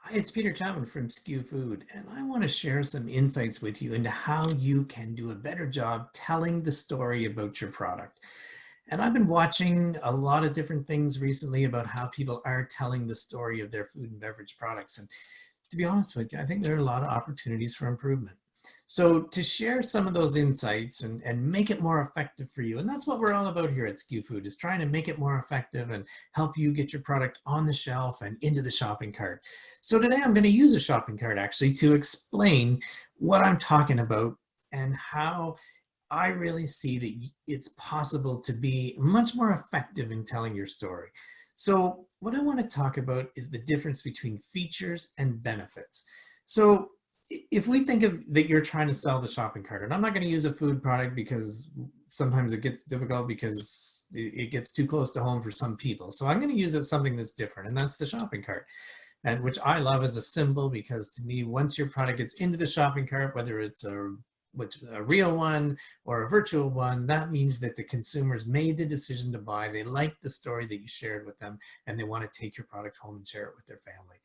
Hi, it's Peter Chapman from SKUFood, and I want to share some insights with you into how you can do a better job telling the story about your product. And I've been watching a lot of different things recently about how people are telling the story of their food and beverage products. And to be honest with you, I think there are a lot of opportunities for improvement. So to share some of those insights and make it more effective for you, and that's what we're all about here at SKUFood, is trying to make it more effective and help you get your product on the shelf and into the shopping cart. So today I'm going to use a shopping cart actually to explain what I'm talking about and how I really see that it's possible to be much more effective in telling your story. So what I want to talk about is the difference between features and benefits. So if we think of that you're trying to sell the shopping cart, and I'm not going to use a food product because sometimes it gets difficult because it gets too close to home for some people. So I'm going to use it something that's different, and that's the shopping cart, and which I love as a symbol because to me, once your product gets into the shopping cart, whether it's a real one or a virtual one, that means that the consumers made the decision to buy. They like the story that you shared with them, and they want to take your product home and share it with their family.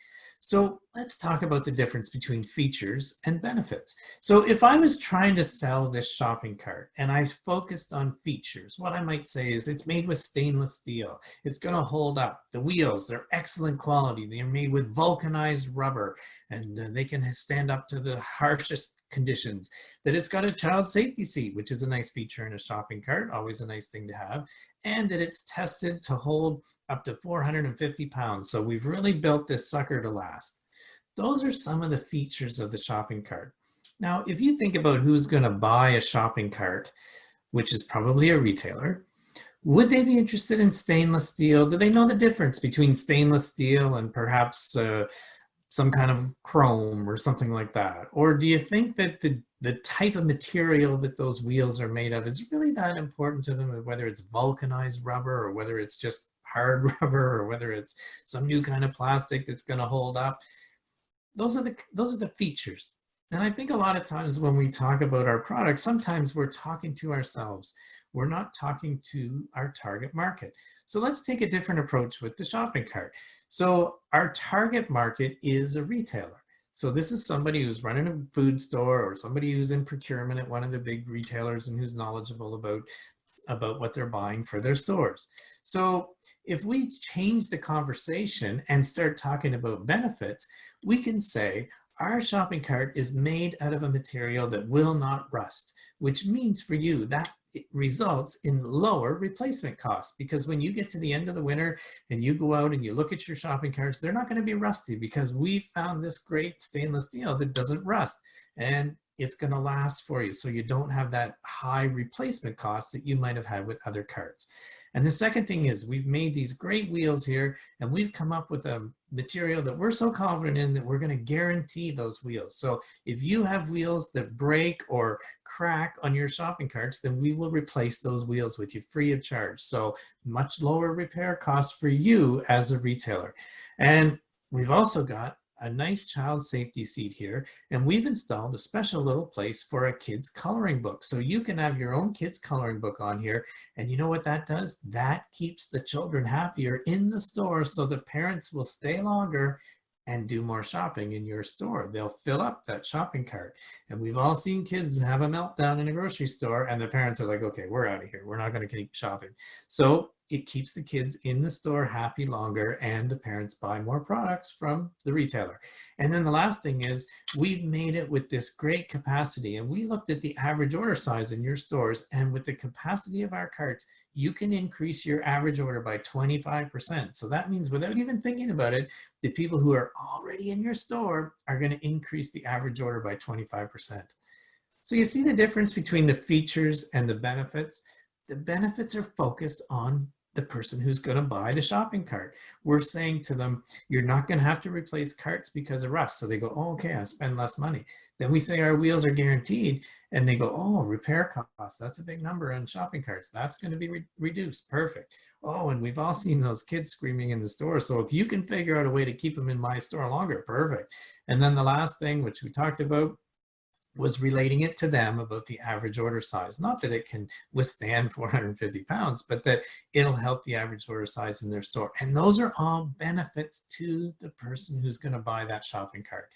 So let's talk about the difference between features and benefits. So if I was trying to sell this shopping cart and I focused on features, what I might say is it's made with stainless steel. It's going to hold up. The wheels, they're excellent quality. They're made with vulcanized rubber, and they can stand up to the harshest conditions. That it's got a child safety seat, which is a nice feature in a shopping cart, always a nice thing to have, and that it's tested to hold up to 450 pounds. So we've really built this sucker to last. Those are some of the features of the shopping cart. Now, if you think about who's going to buy a shopping cart, which is probably a retailer, would they be interested in stainless steel? Do they know the difference between stainless steel and perhaps some kind of chrome or something like that? Or do you think that the type of material that those wheels are made of is really that important to them, whether it's vulcanized rubber or whether it's just hard rubber or whether it's some new kind of plastic that's going to hold up? Those are the features. And I think a lot of times when we talk about our products, sometimes we're talking to ourselves. We're not talking to our target market. So let's take a different approach with the shopping cart. So our target market is a retailer. So this is somebody who's running a food store or somebody who's in procurement at one of the big retailers and who's knowledgeable about what they're buying for their stores. So if we change the conversation and start talking about benefits, we can say our shopping cart is made out of a material that will not rust, which means for you that it results in lower replacement costs, because when you get to the end of the winter and you go out and you look at your shopping carts, they're not going to be rusty because we found this great stainless steel that doesn't rust, and it's going to last for you, so you don't have that high replacement costs that you might have had with other carts. And the second thing is we've made these great wheels here, and we've come up with a material that we're so confident in that we're going to guarantee those wheels. So if you have wheels that break or crack on your shopping carts, then we will replace those wheels with you free of charge. So much lower repair costs for you as a retailer. And we've also got a nice child safety seat here, and we've installed a special little place for a kid's coloring book. So you can have your own kid's coloring book on here, and you know what that does? That keeps the children happier in the store, so the parents will stay longer and do more shopping in your store. They'll fill up that shopping cart. And we've all seen kids have a meltdown in a grocery store, and the parents are like, okay, we're out of here. We're not going to keep shopping. So it keeps the kids in the store happy longer, and the parents buy more products from the retailer. And then the last thing is we've made it with this great capacity, and we looked at the average order size in your stores, and with the capacity of our carts, you can increase your average order by 25%. So that means without even thinking about it, the people who are already in your store are going to increase the average order by 25%. So you see the difference between the features and the benefits. The benefits are focused on the person who's going to buy the shopping cart. We're saying to them, you're not going to have to replace carts because of rust. So they go, oh, okay, I spend less money. Then we say our wheels are guaranteed, and they go, oh, repair costs, that's a big number on shopping carts. That's going to be reduced. Perfect. Oh, and we've all seen those kids screaming in the store. So if you can figure out a way to keep them in my store longer, perfect. And then the last thing, which we talked about, was relating it to them about the average order size. Not that it can withstand 450 pounds, but that it'll help the average order size in their store. And those are all benefits to the person who's going to buy that shopping cart.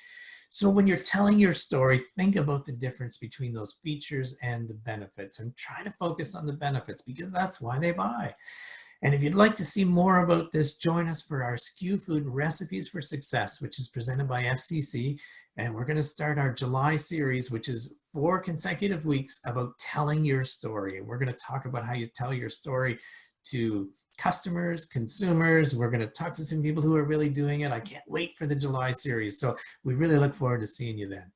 So when you're telling your story, think about the difference between those features and the benefits, and try to focus on the benefits, because that's why they buy. And if you'd like to see more about this, join us for our SKUFood Recipes for Success, which is presented by FCC. And we're going to start our July series, which is 4 consecutive weeks about telling your story. And we're going to talk about how you tell your story to customers, consumers. We're going to talk to some people who are really doing it. I can't wait for the July series. So we really look forward to seeing you then.